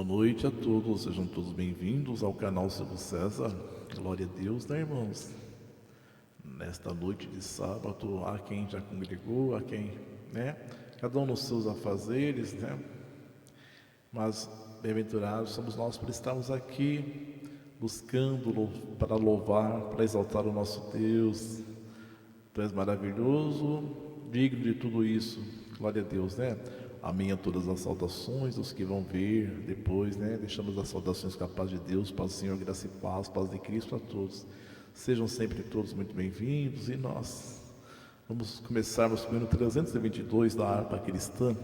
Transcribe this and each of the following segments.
noite a todos, sejam todos bem-vindos ao canal Silvio César. Glória a Deus, né, irmãos? Nesta noite de sábado, há quem já congregou, há quem, né? Cada um nos seus afazeres, né? Mas bem-aventurados somos nós por estarmos aqui buscando para louvar, para exaltar o nosso Deus. Tu és maravilhoso, digno de tudo isso. Glória a Deus, né? Amém a todas as saudações, os que vão vir depois, né? Deixamos as saudações com a paz de Deus, paz do Senhor, graça e paz de Cristo a todos. Sejam sempre todos muito bem-vindos e nós vamos começarmos com o hino 322 da harpa cristã,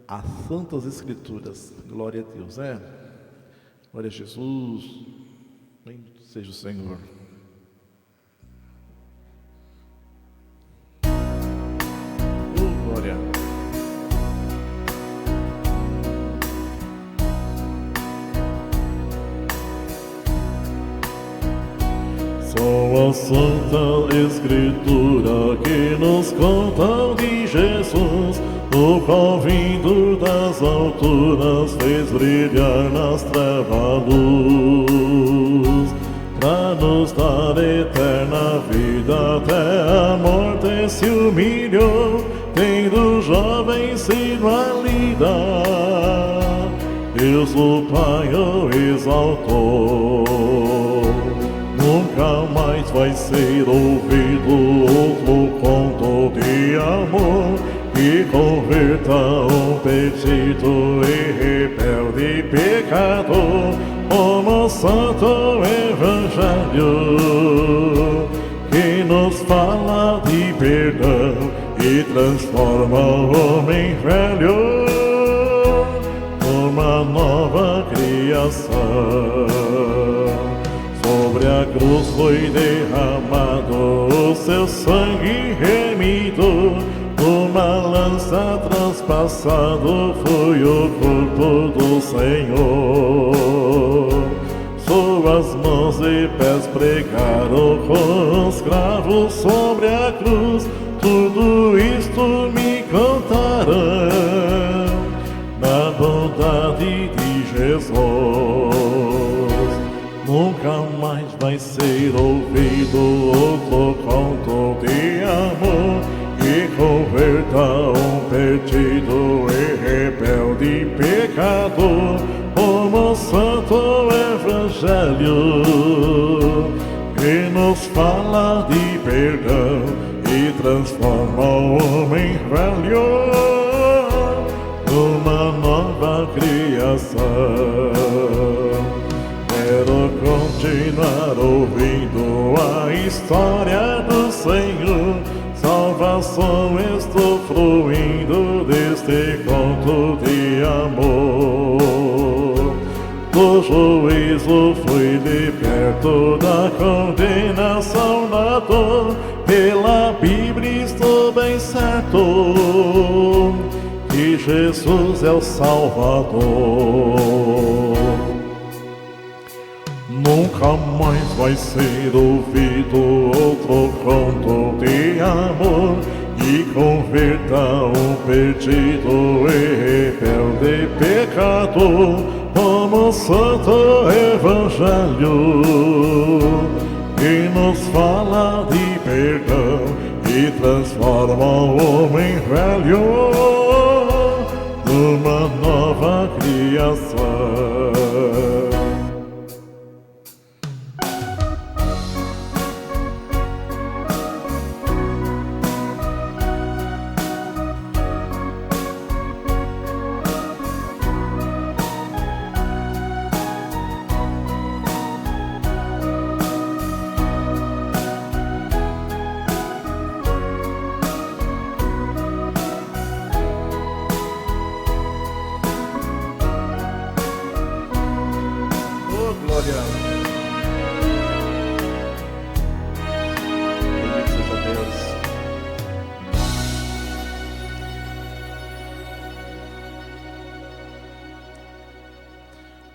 as Santas Escrituras. Glória a Deus, né? Glória a Jesus, bendito seja o Senhor. Glória. Só a Santa Escritura que nos conta de Jesus, o qual vindo das alturas fez brilhar nas trevas luz, pra nos dar eterna vida. Até a morte se humilhou, tendo jovem sido a lida. Deus o Pai o exaltou. Nunca mais vai ser ouvido outro conto de amor que converta um perdido e rebelde pecador, como o Santo Evangelho, que nos fala de perdão e transforma o homem velho numa nova criação. Sobre a cruz foi derramado o seu sangue remido, uma lança transpassado foi o corpo do Senhor. Suas mãos e pés pregaram com os cravos sobre a cruz, tudo isto me contarão da bondade de Jesus. Nunca mais vai ser ouvido outro conto de amor que converta um perdido e rebelde pecador, como o Santo Evangelho, que nos fala de perdão e transforma o homem velho numa nova criação. Quero continuar ouvindo a história do Senhor, salvação estou fruindo deste conto de amor. Do juízo fui liberto, da condenação da dor, pela Bíblia estou bem certo que Jesus é o Salvador. Nunca mais vai ser ouvido outro conto de amor que converta um perdido e rebelde pecador, como o Santo Evangelho, que nos fala de perdão e transforma o homem velho numa nova criação.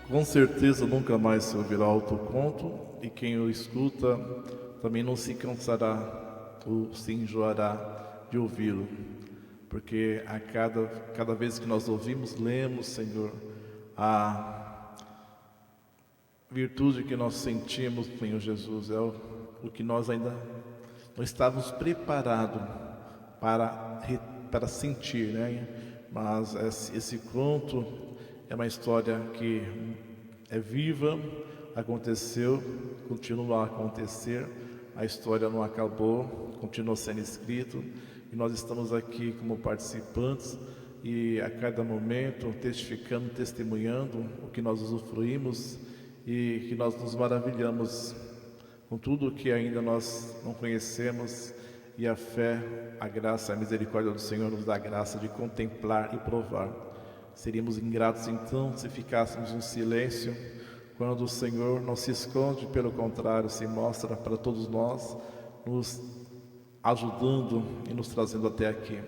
Com certeza nunca mais se ouvirá outro conto, e quem o escuta também não se cansará ou se enjoará de ouvi-lo, porque a cada vez que nós ouvimos, lemos, Senhor, a virtude que nós sentimos, Senhor Jesus, é o que nós ainda não estávamos preparados para sentir, né? Mas esse conto é uma história que é viva, aconteceu, continua a acontecer, a história não acabou, continua sendo escrito, e nós estamos aqui como participantes e a cada momento testificando, testemunhando o que nós usufruímos e que nós nos maravilhamos com tudo que ainda nós não conhecemos, e a fé, a graça, a misericórdia do Senhor nos dá a graça de contemplar e provar. Seríamos ingratos então se ficássemos em silêncio, quando o Senhor não se esconde, pelo contrário, se mostra para todos nós, nos ajudando e nos trazendo até aqui.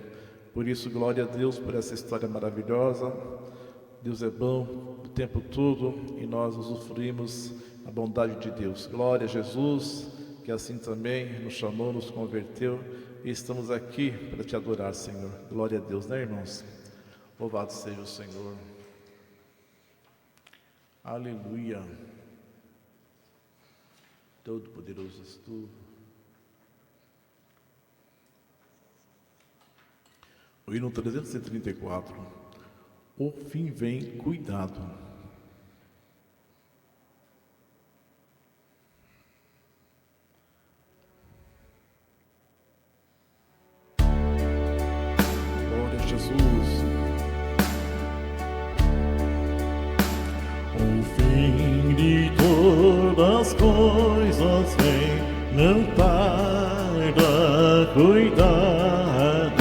Por isso, glória a Deus por essa história maravilhosa. Deus é bom o tempo todo e nós usufruímos a bondade de Deus. Glória a Jesus, que assim também nos chamou, nos converteu, e estamos aqui para te adorar, Senhor. Glória a Deus, né, irmãos? Louvado seja o Senhor. Aleluia. Todo-Poderoso és tu. O hino 334. O fim vem, cuidado. Glória a Jesus. O fim de todas as coisas vem, não tarda, cuidado.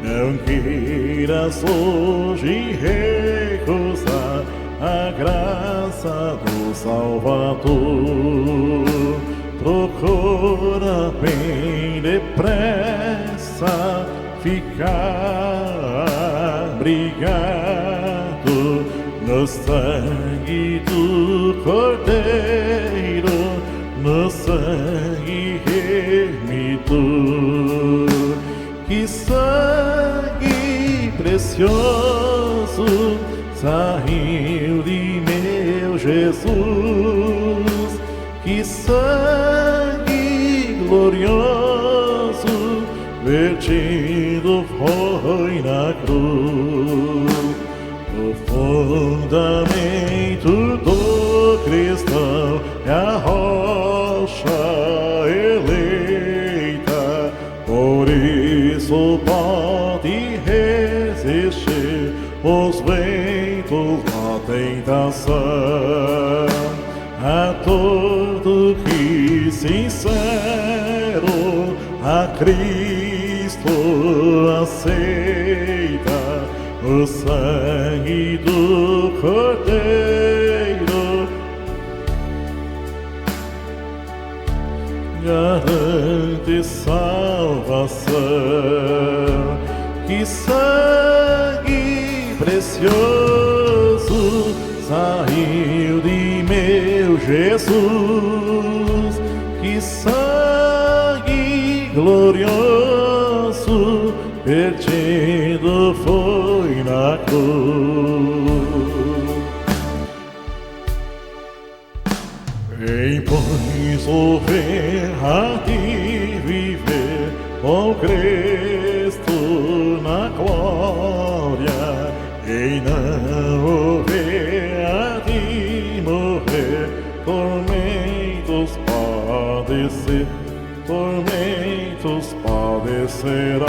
Não queiras hoje recusar a graça do Salvador. Procura bem depressa ficar brigado no sangue do Cordeiro, no sangue remidor. Que sangue precioso saiu de meu Jesus, que sangue glorioso vertido foi na cruz. O fundamento do cristão é a rocha eleita, por isso pode resistir os ventos da tentação. A todo que sincero a Cristo aceita, o sangue do Cordeiro garante salvação. Que sangue precioso saiu de meu Jesus, que sangue glorioso vertido foi na cruz. Vem, pois, o ver a ti viver com Cristo na glória, e não o ver a ti morrer, tormentos padecerá.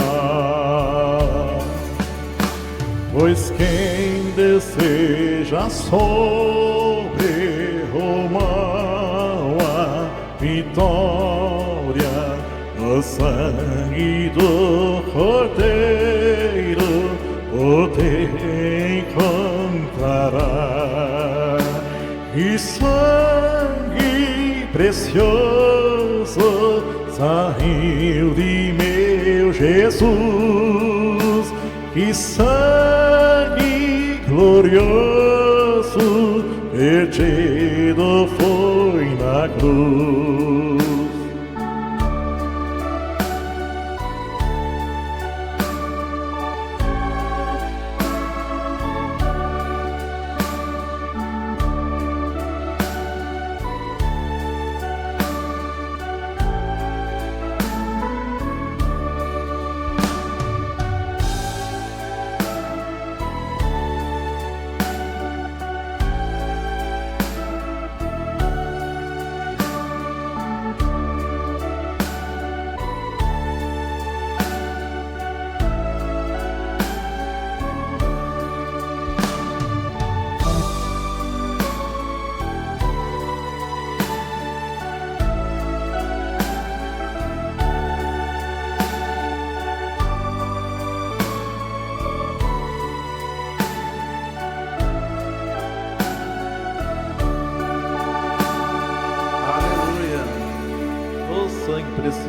Pois quem deseja sobre o mal a vitória, no sangue do Cordeiro o te encontrará. E sangue precioso saiu de meu Jesus, que sangue glorioso vertido foi na cruz.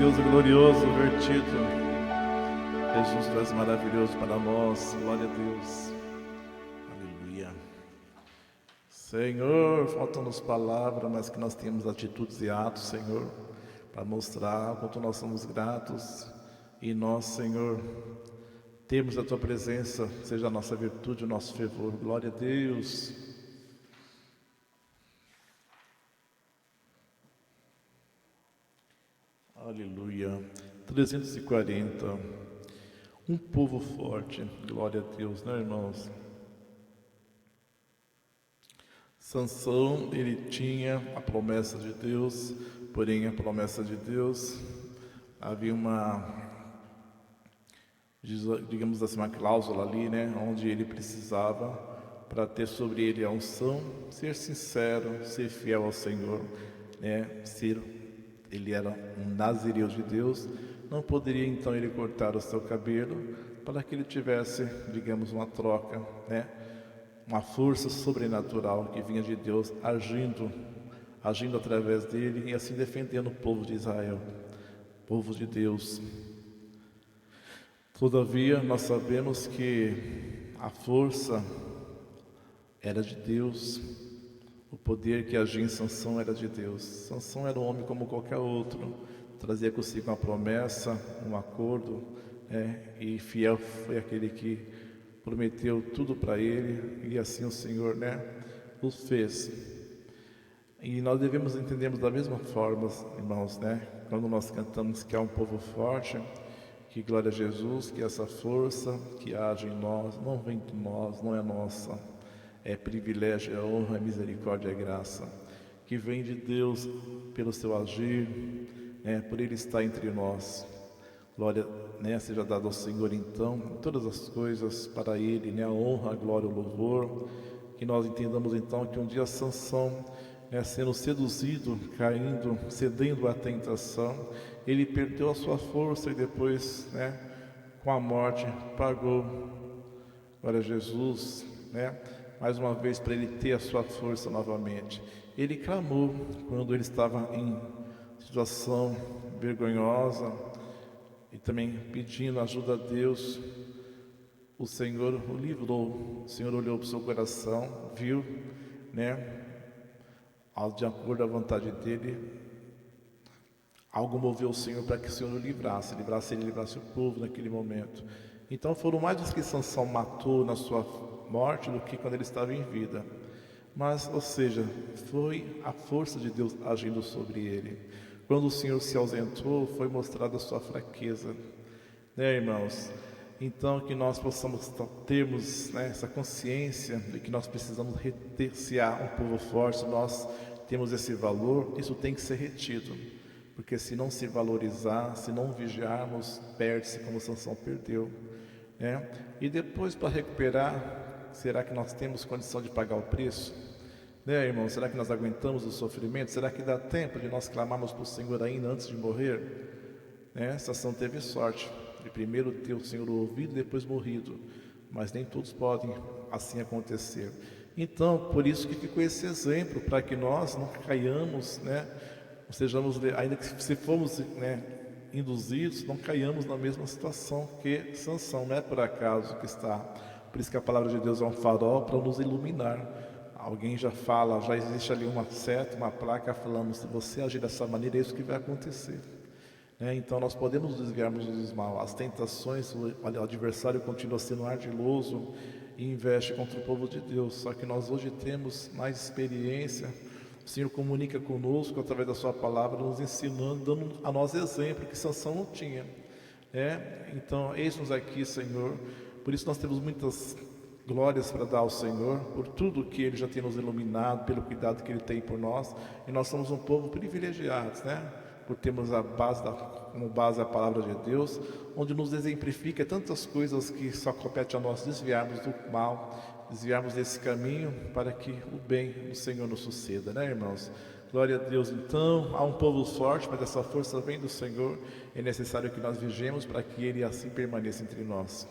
precioso e glorioso vertido. Jesus, tu és maravilhoso para nós. Glória a Deus. Aleluia. Senhor, faltam-nos palavras, mas que nós tenhamos atitudes e atos, Senhor, para mostrar o quanto nós somos gratos. E nós, Senhor, temos a Tua presença, seja a nossa virtude, o nosso fervor. Glória a Deus. Aleluia. 340. Um povo forte. Glória a Deus, né, irmãos? Sansão, ele tinha a promessa de Deus, porém a promessa de Deus havia digamos assim, uma cláusula ali, né, onde ele precisava, para ter sobre ele a unção, ser sincero, ser fiel ao Senhor, né, ele era um nazireu de Deus, não poderia então ele cortar o seu cabelo, para que ele tivesse, digamos, uma troca, né, uma força sobrenatural que vinha de Deus agindo através dele e assim defendendo o povo de Israel, povo de Deus. Todavia, nós sabemos que a força era de Deus, o poder que agia em Sansão era de Deus. Sansão era um homem como qualquer outro, trazia consigo uma promessa, um acordo, e fiel foi aquele que prometeu tudo para ele, e assim o Senhor, o fez. E nós devemos entender da mesma forma, irmãos, quando nós cantamos que há um povo forte, que glória a Jesus, que essa força que age em nós, não vem de nós, não é nossa, é privilégio, é honra, é misericórdia, é graça, que vem de Deus pelo seu agir, por Ele estar entre nós. Glória, seja dada ao Senhor então, todas as coisas para Ele, a honra, a glória, o louvor, que nós entendamos então que um dia Sansão, sendo seduzido, caindo, cedendo à tentação, ele perdeu a sua força e depois, com a morte, pagou. Glória a Jesus, mais uma vez para ele ter a sua força novamente. Ele clamou quando ele estava em situação vergonhosa, e também pedindo ajuda a Deus. O Senhor o livrou, o Senhor olhou para o seu coração, viu, de acordo à vontade dele, algo moveu o Senhor para que o Senhor o livrasse ele, livrasse o povo naquele momento. Então foram mais os que Sansão matou na sua morte do que quando ele estava em vida. Mas, ou seja, foi a força de Deus agindo sobre ele. Quando o Senhor se ausentou, foi mostrada a sua fraqueza, irmãos? Então, que nós possamos termos essa consciência de que nós precisamos se há um povo forte, nós temos esse valor, isso tem que ser retido, porque se não se valorizar, se não vigiarmos, perde-se como Sansão perdeu, E depois, para recuperar, será que nós temos condição de pagar o preço? Irmão, será que nós aguentamos o sofrimento? Será que dá tempo de nós clamarmos para o Senhor ainda antes de morrer? Sansão teve sorte de primeiro ter o Senhor ouvido e depois morrido, mas nem todos podem assim acontecer. Então, por isso que ficou esse exemplo, para que nós não caiamos, sejamos, ainda que se formos induzidos, não caiamos na mesma situação que Sansão. Não é por acaso que está. Por isso que a palavra de Deus é um farol para nos iluminar. Alguém já fala, já existe ali uma seta, uma placa falando, se você agir dessa maneira, é isso que vai acontecer. Então nós podemos desviarmos dos mal. As tentações, o adversário continua sendo ardiloso e investe contra o povo de Deus. Só que nós hoje temos mais experiência. O Senhor comunica conosco através da sua palavra, nos ensinando, dando a nós exemplo que Sansão não tinha. Então, eis-nos aqui, Senhor. Por isso nós temos muitas glórias para dar ao Senhor, por tudo que Ele já tem nos iluminado, pelo cuidado que Ele tem por nós. E nós somos um povo privilegiado, por termos como base a palavra de Deus, onde nos exemplifica tantas coisas que só compete a nós desviarmos do mal, desviarmos desse caminho, para que o bem do Senhor nos suceda, irmãos? Glória a Deus. Então, há um povo forte, mas essa força vem do Senhor. É necessário que nós vigiemos para que Ele assim permaneça entre nós.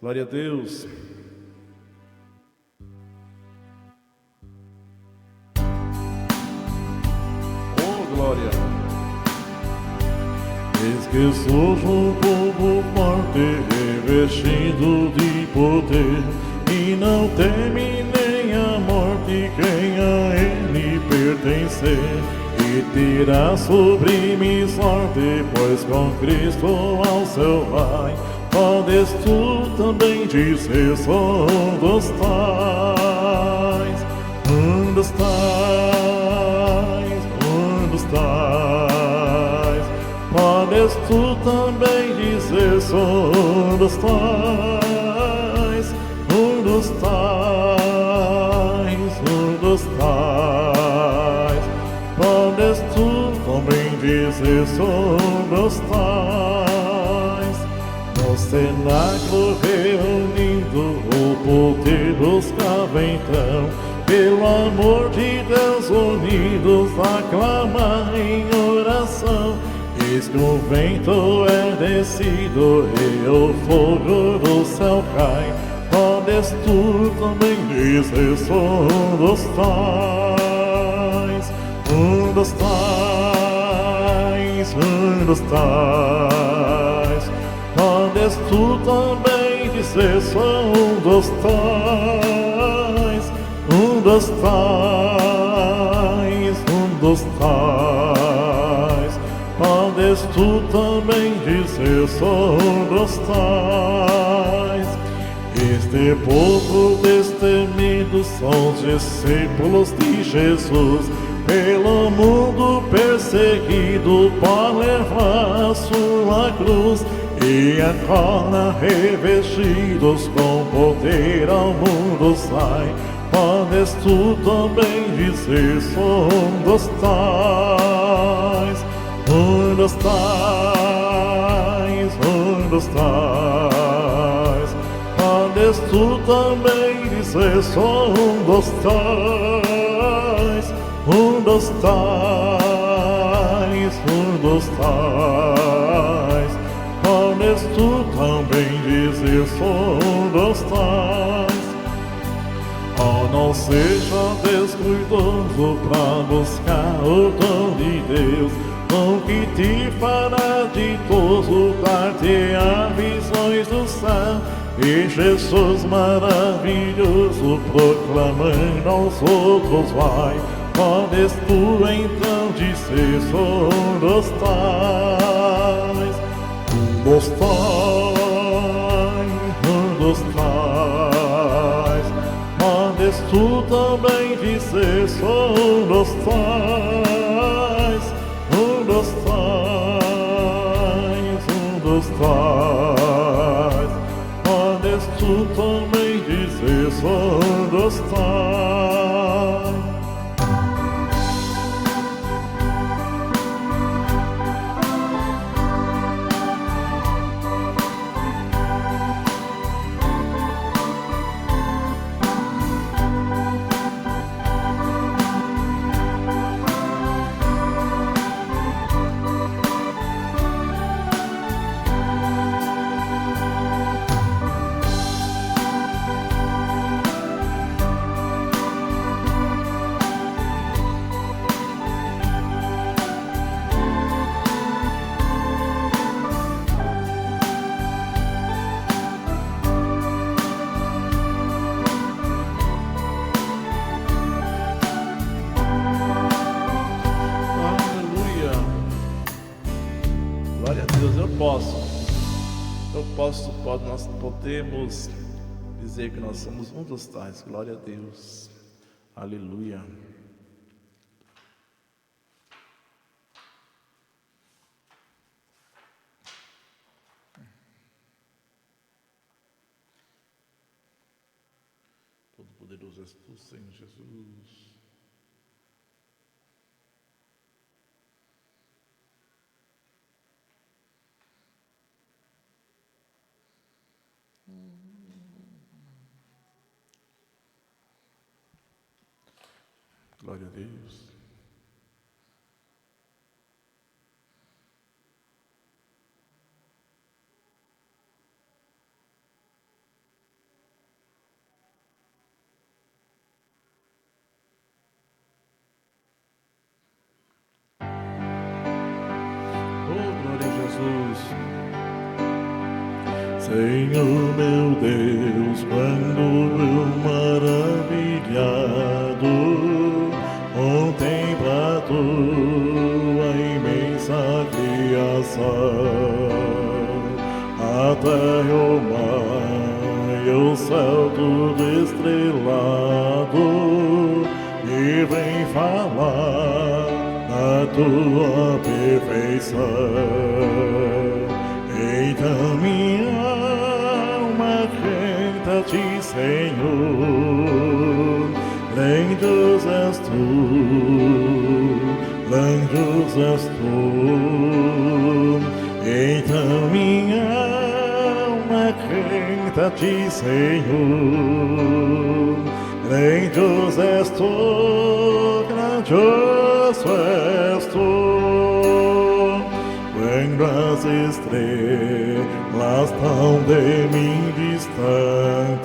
Glória a Deus. Oh, glória. que surge um povo forte, revestido de poder, e não teme nem a morte quem a ele pertencer. E terá sublime sorte, pois com Cristo ao seu vai, podes tu também dizer: sou um dos tais, um dos tais, um dos tais. Podes tu também dizer: sou um dos tais, um dos tais, um dos tais. Podes tu também dizer: sou um dos tais. No cenáculo reunido, o poder buscava então, pelo amor de Deus unidos, aclamar em oração. Eis que o vento é descido e o fogo do céu cai. Podes tu também dizer: sou um dos tais, um dos tais, um dos tais. Podes tu também dizer: sou um dos tais, um dos tais, um dos tais. Podes tu também dizer: sou um dos tais. Este povo destemido são os discípulos de Jesus, pelo mundo perseguido para levar a sua cruz, e agora revestidos com poder ao mundo sai. Podes tu também dizer: sou um dos tais, um dos tais, um dos tais. Podes tu também dizer: sou um dos tais, um dos tais, um dos tais. Podes tu também dizer: sou um dos tais. Oh, não seja descuidoso pra buscar o dom de Deus, o que te fará ditoso, dar-te a visões do céu. E Jesus maravilhoso, proclamando aos outros vai. Podes tu então dizer: sou um dos tais, um dos tais, um dos tais. Podes tu também dizer: sou um dos tais, um dos tais, um dos tais. Podes tu também dizer: sou um dos tais. Glória a Deus. Nós podemos dizer que nós somos um dos tais. Glória a Deus. Aleluia. Todo-Poderoso és tu, Senhor Jesus. Glória a Deus. Oh, glória a Jesus. Senhor meu Deus, quando eu maravilhado contemplo a tua imensa criação, a terra e o mar e o céu tudo estrelado, e vem falar da tua perfeição. Então minha alma canta a ti, Senhor, grande és tu, grande és tu. Então minha alma canta a ti, Senhor, grande és tu, grande és tu. Quando as estrelas tão de mim distantes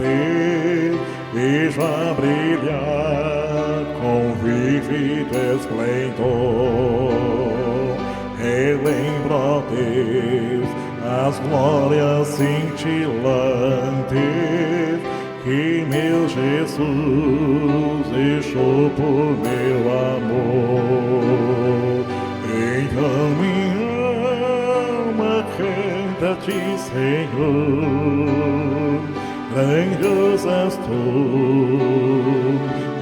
vejo a brilhar com vívido esplendor, relembro, ó Deus, as glórias cintilantes que meu Jesus deixou por meu amor. Então minha alma canta a ti, Senhor, grande és tu,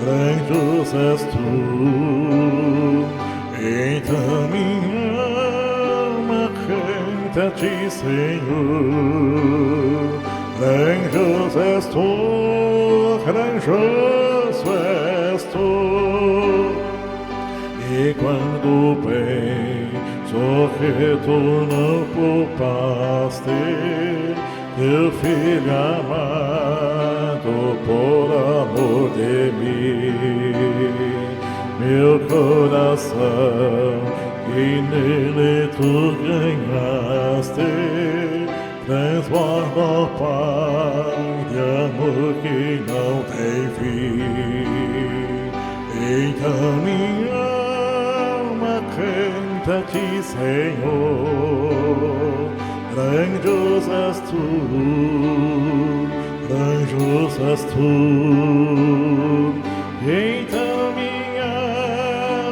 grande és tu. Então minha alma canta a ti, Senhor, grande és tu, grande és tu. E quando penso que tu não poupaste teu filho amado por amor de mim, meu coração que nele tu ganhaste transborda, ó Pai, de amor que não tem fim. Então minha alma canta a ti, Senhor, grande és tu, grande és tu. Então minha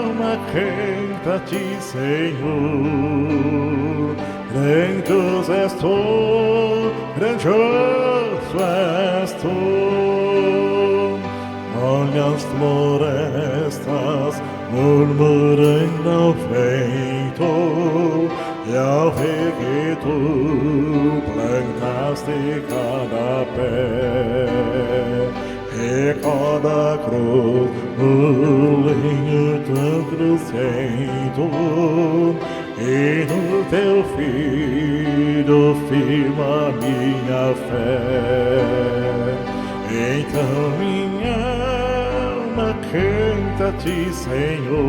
alma canta a ti, Senhor, grande és tu, grande és tu. Olha as florestas murmurando ao vento, e ao ver que tu plantaste cada pé e cada cruz no linho tão crucento, e no teu filho firma minha fé. Então minha alma canta a ti, Senhor,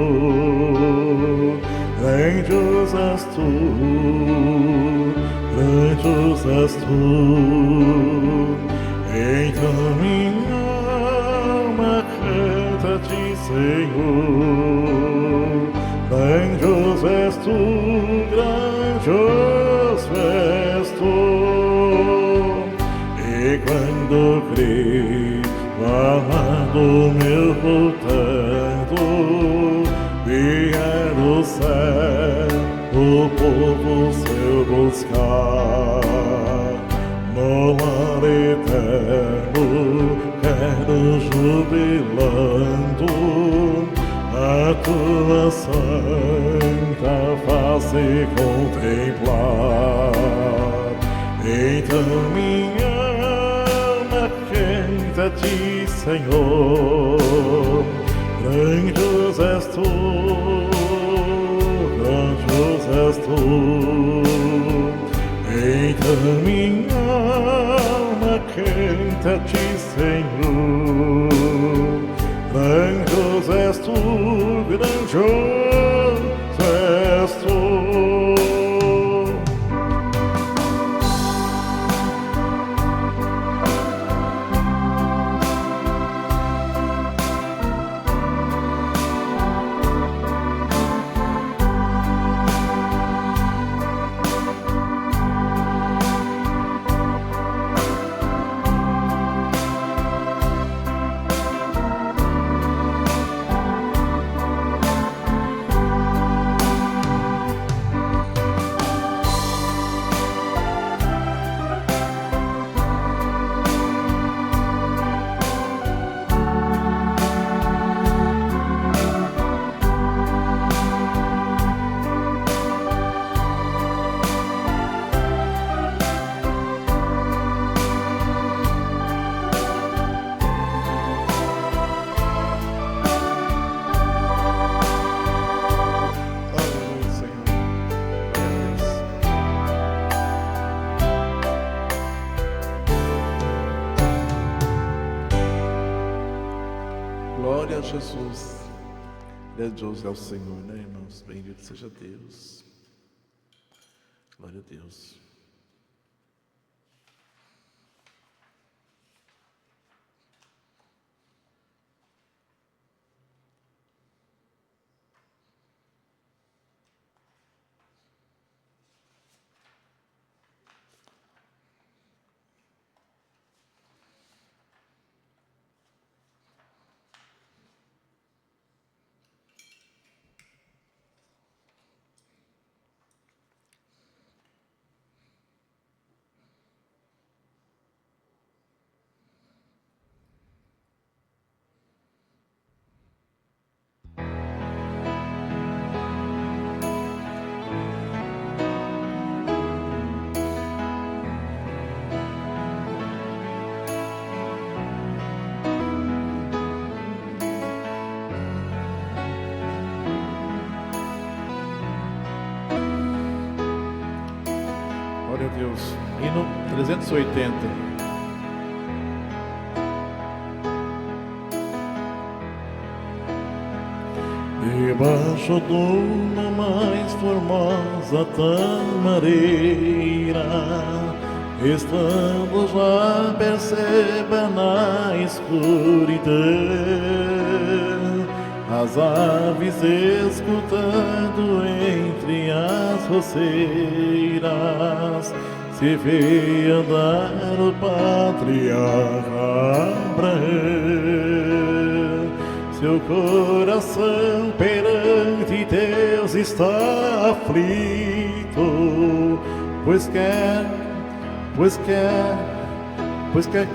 grande és tu, grande és tu. Então minha alma canta a ti, Senhor, grande és tu, grande és tu. E quando Cristo amado meu voltando vier do céu o povo seu buscar, no lar eterno quero jubilando a tua santa face contemplar. Então minha alma canta a ti, Senhor, grande és tu, grande és tu. Então minha alma canta a ti, Senhor, grande és tu, grande és tu. Glória a Jesus. Grandioso é o Senhor, né, irmãos? Bendito seja Deus. Glória a Deus. Glória a Deus. Hino 380. Debaixo de uma mais formosa tamareira, estamos já perceba na escuridão, as aves escutando entre as roceiras, se vê andar o patriarca Abraão. Seu coração perante Deus está aflito, pois quer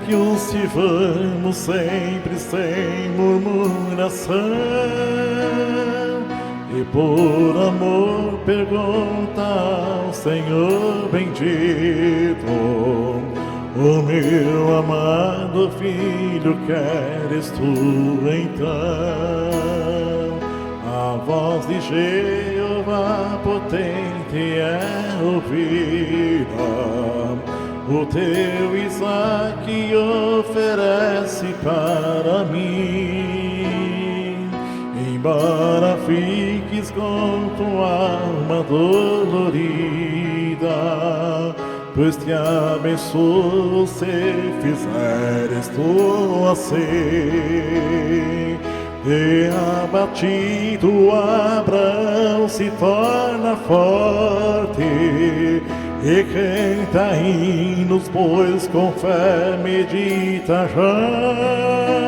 que os sirvamos sempre sem murmuração. E por amor pergunta ao Senhor bendito: o meu amado filho, queres tu então? A voz de Jeová potente é ouvida, o teu Isaque oferece para mim. Embora fiques com tua alma dolorida, pois te abençoo se fizeres tu assim. De abatido Abraão se torna forte e canta hinos, pois com fé medita já.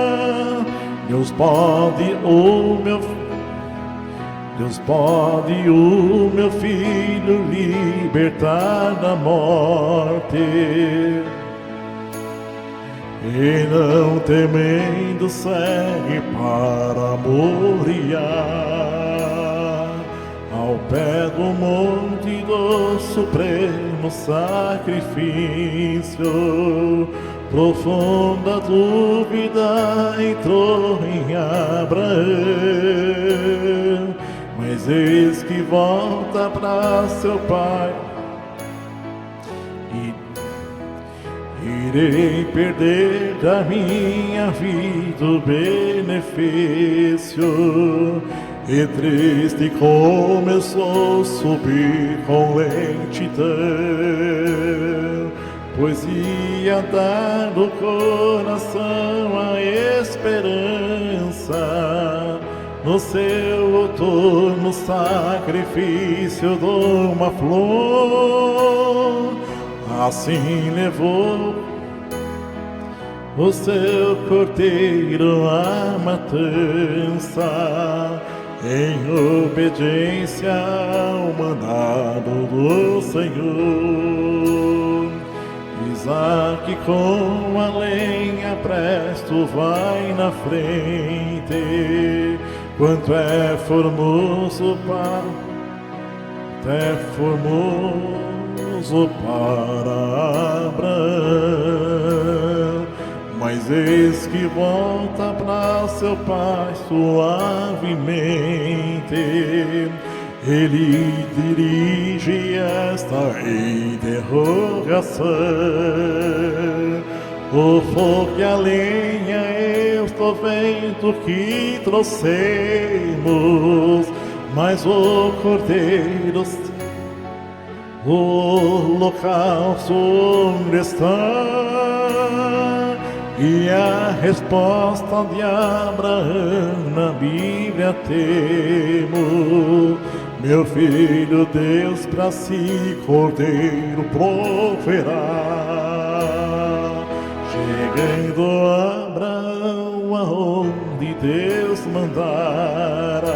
Deus pode o meu filho libertar da morte, e não temendo segue para Moriá, ao pé do monte do supremo sacrifício. Profunda dúvida entrou em Abraão, mas eis que volta para seu pai. Irei perder da minha vida o benefício, e triste começou a subir com lentidão, pois ia dar do coração a esperança no seu outono sacrifício de uma flor. Assim levou o seu cordeiro à matança, em obediência ao mandado do Senhor. Isaque com a lenha presto vai na frente, quanto é formoso para Abraão. Mas eis que volta para seu pai suavemente, ele dirige esta interrogação: o fogo e a lenha eu do vento que trouxemos, mas o Cordeiro, o holocausto onde está, e a resposta de Abraão na Bíblia temos: meu filho, Deus pra si Cordeiro proverá. Chegando Abraão aonde Deus mandara,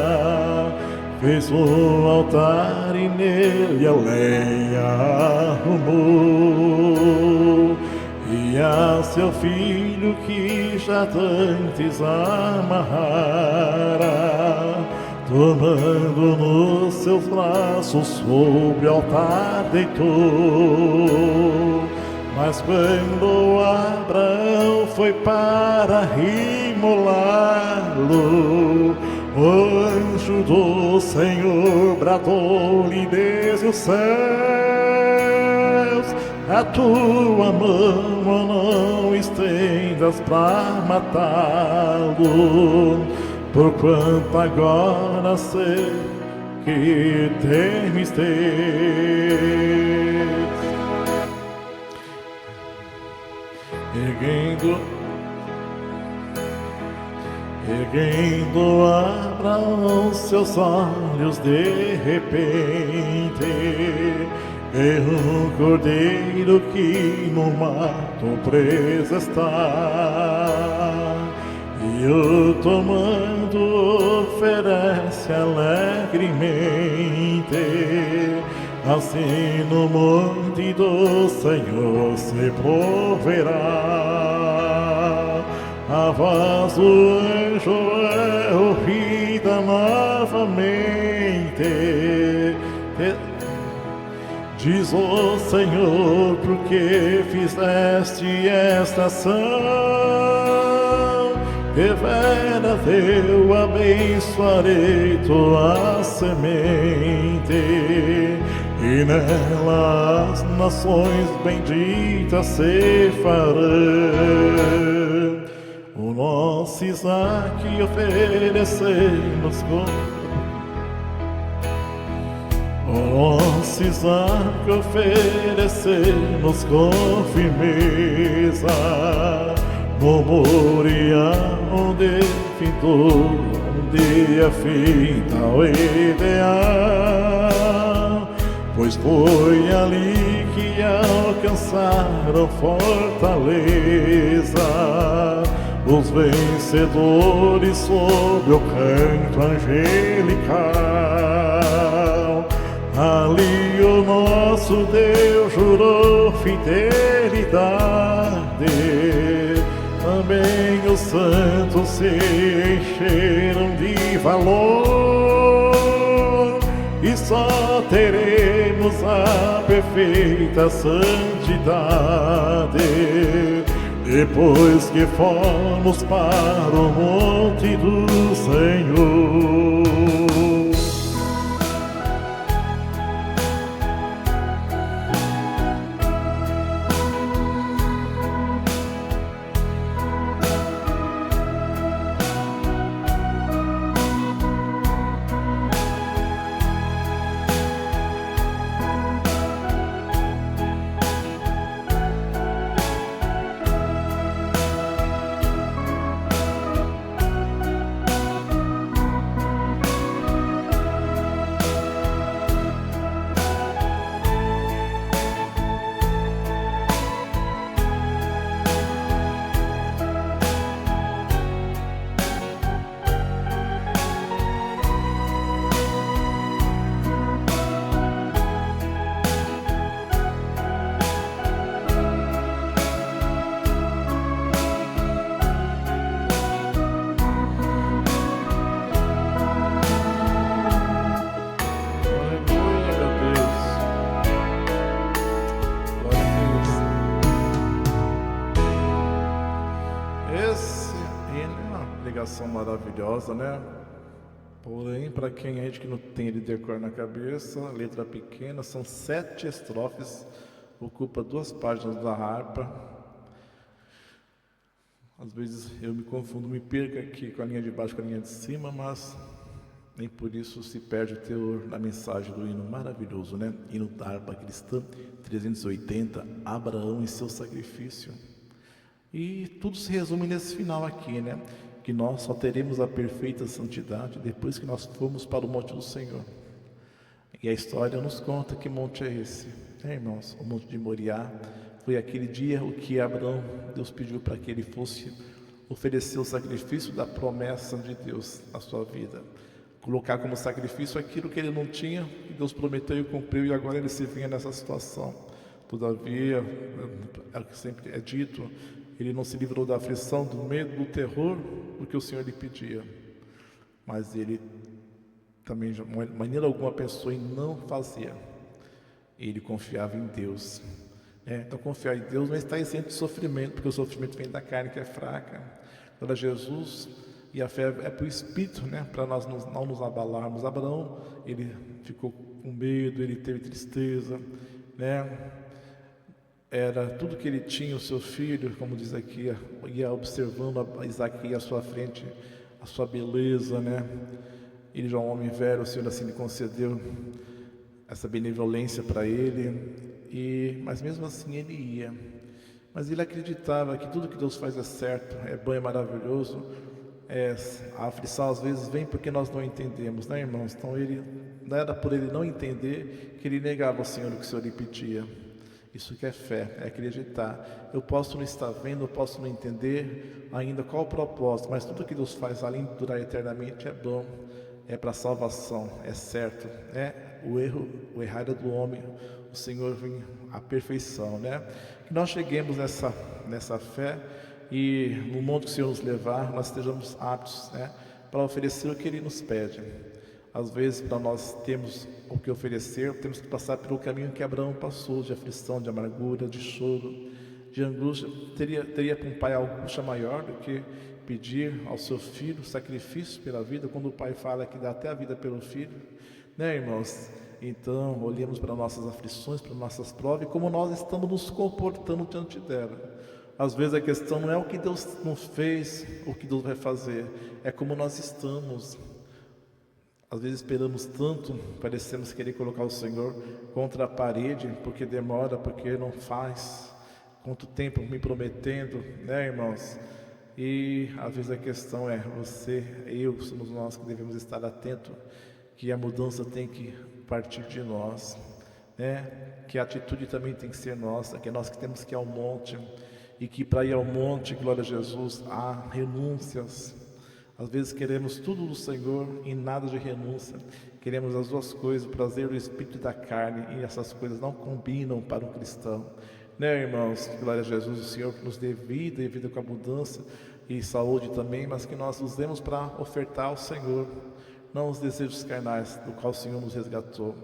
fez um altar e nele a lenha arrumou, e a seu filho que já dantes amarrara, tomando nos seus braços sobre o altar deitou. Mas quando Abraão foi para imolá-lo, o anjo do Senhor bradou-lhe desde os céus: a tua mão não estendas para matá-lo, porquanto agora sei que temes ter. Erguendo Abraão seus olhos de repente, e um cordeiro que no mato preso está, e o tomando oferece alegremente. Assim no monte do Senhor se proverá. A voz do anjo é ouvida novamente. Diz o Senhor: por que fizeste esta ação? Deveras eu abençoarei tua semente, e nela as nações benditas se farão. O nosso Isaque oferecemos o nosso Isaque oferecemos com firmeza, no Moriá onde findou, onde é finda o ideal, pois foi ali que alcançaram fortaleza os vencedores sob o canto angelical. Ali o nosso Deus jurou fidelidade, também os santos se encheram de valor, e só teremos a perfeita santidade depois que formos para o monte do Senhor. Maravilhosa, né? Porém, para quem é de que não tem ele decor na cabeça, letra pequena, são 7 estrofes, ocupa 2 páginas da harpa. Às vezes eu me confundo, me perco aqui com a linha de baixo, com a linha de cima, mas nem por isso se perde o teor da mensagem do hino maravilhoso, né? Hino da harpa cristã 380, Abraão e seu sacrifício. E tudo se resume nesse final aqui, né? Que nós só teremos a perfeita santidade depois que nós formos para o monte do Senhor. E a história nos conta que monte é esse, irmãos? O monte de Moriá. Foi aquele dia o que Abraão, Deus pediu para que ele fosse oferecer o sacrifício da promessa de Deus na sua vida. Colocar como sacrifício aquilo que ele não tinha, que Deus prometeu e cumpriu, e agora ele se vinha nessa situação. Todavia, é o que sempre é dito, ele não se livrou da aflição, do medo, do terror, do que o Senhor lhe pedia. Mas ele também, de maneira alguma, pensou em não fazer. Ele confiava em Deus. Então confiar em Deus não está isento de sofrimento, porque o sofrimento vem da carne que é fraca. Para Jesus, e a fé é para o Espírito, né? Para nós não nos abalarmos. Abraão, ele ficou com medo, ele teve tristeza, né? Era tudo que ele tinha, o seu filho, como diz aqui, ia observando a Isaque à sua frente, a sua beleza, né? Ele já é um homem velho, o Senhor assim lhe concedeu essa benevolência para ele. Mas mesmo assim ele ia. Mas ele acreditava que tudo que Deus faz é certo, é bom, é maravilhoso. A aflição às vezes vem porque nós não entendemos, né, irmãos? Então não era por ele não entender que ele negava ao Senhor o que o Senhor lhe pedia. Isso que é fé, é acreditar. Eu posso não estar vendo, eu posso não entender ainda qual o propósito, mas tudo que Deus faz, além de durar eternamente, é bom, é para salvação, é certo. O errar é do homem, o Senhor vem à perfeição, né? Que nós cheguemos nessa fé e no mundo que o Senhor nos levar, nós estejamos aptos, né, para oferecer o que Ele nos pede. Às vezes, para nós termos o que oferecer, temos que passar pelo caminho que Abraão passou, de aflição, de amargura, de choro, de angústia. Teria para um pai angústia maior do que pedir ao seu filho sacrifício pela vida, quando o pai fala que dá até a vida pelo filho, né, irmãos? Então, olhemos para nossas aflições, para nossas provas e como nós estamos nos comportando diante dela. Às vezes a questão não é o que Deus não fez, o que Deus vai fazer, é como nós estamos. Às vezes esperamos tanto, parecemos querer colocar o Senhor contra a parede, porque demora, porque não faz. Quanto tempo me prometendo, né, irmãos? E às vezes a questão é, somos nós que devemos estar atentos, que a mudança tem que partir de nós, né? Que a atitude também tem que ser nossa, que é nós que temos que ir ao monte, e que para ir ao monte, glória a Jesus, há renúncias. Às vezes queremos tudo do Senhor e nada de renúncia. Queremos as duas coisas, o prazer do espírito e da carne, e essas coisas não combinam para um cristão. Né, irmãos? Glória a Jesus, o Senhor nos dê vida e vida com abundância e saúde também, mas que nós usemos para ofertar ao Senhor, não os desejos carnais do qual o Senhor nos resgatou.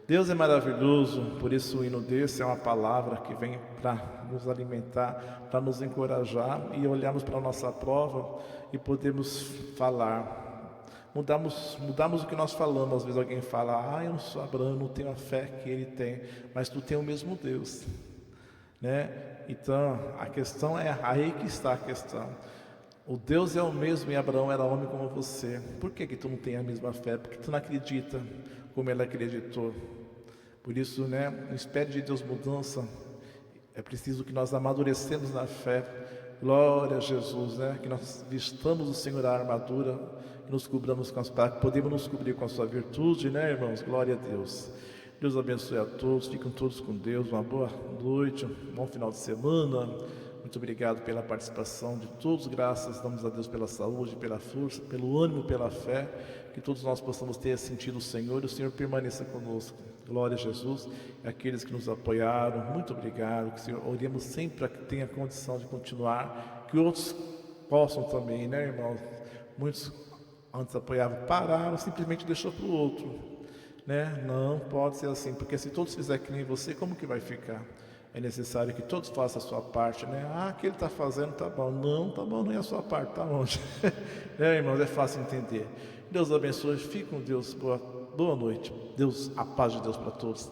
Deus é maravilhoso, por isso o hino desse é uma palavra que vem para nos alimentar, para nos encorajar e olharmos para a nossa prova e podemos falar. Mudamos o que nós falamos. Às vezes alguém fala, eu não sou Abraão, eu não tenho a fé que ele tem, mas tu tem o mesmo Deus, né? Então a questão é aí que está a questão. O Deus é o mesmo e Abraão era homem como você. Por que tu não tem a mesma fé? Porque tu não acredita como ele acreditou. Por isso, né, não espere de Deus mudança. É preciso que nós amadurecemos na fé. Glória a Jesus, né? Que nós vistamos o Senhor a armadura, que nos cobramos com as pragas, podemos nos cobrir com a sua virtude, né, irmãos? Glória a Deus. Deus abençoe a todos, fiquem todos com Deus, uma boa noite, um bom final de semana. Muito obrigado pela participação de todos, graças damos a Deus pela saúde, pela força, pelo ânimo, pela fé, que todos nós possamos ter sentido o Senhor e o Senhor permaneça conosco. Glória a Jesus, e aqueles que nos apoiaram, muito obrigado, que o Senhor, oremos sempre para que tenha condição de continuar, que outros possam também, né, irmãos? Muitos antes apoiavam, pararam, simplesmente deixou para o outro, né? Não pode ser assim, porque se todos fizerem que nem você, como que vai ficar? É necessário que todos façam a sua parte, né? O que ele está fazendo tá bom. Não, tá bom, não é a sua parte, tá longe. Irmãos, é fácil entender. Deus abençoe, fique com Deus, boa noite. Deus, a paz de Deus para todos.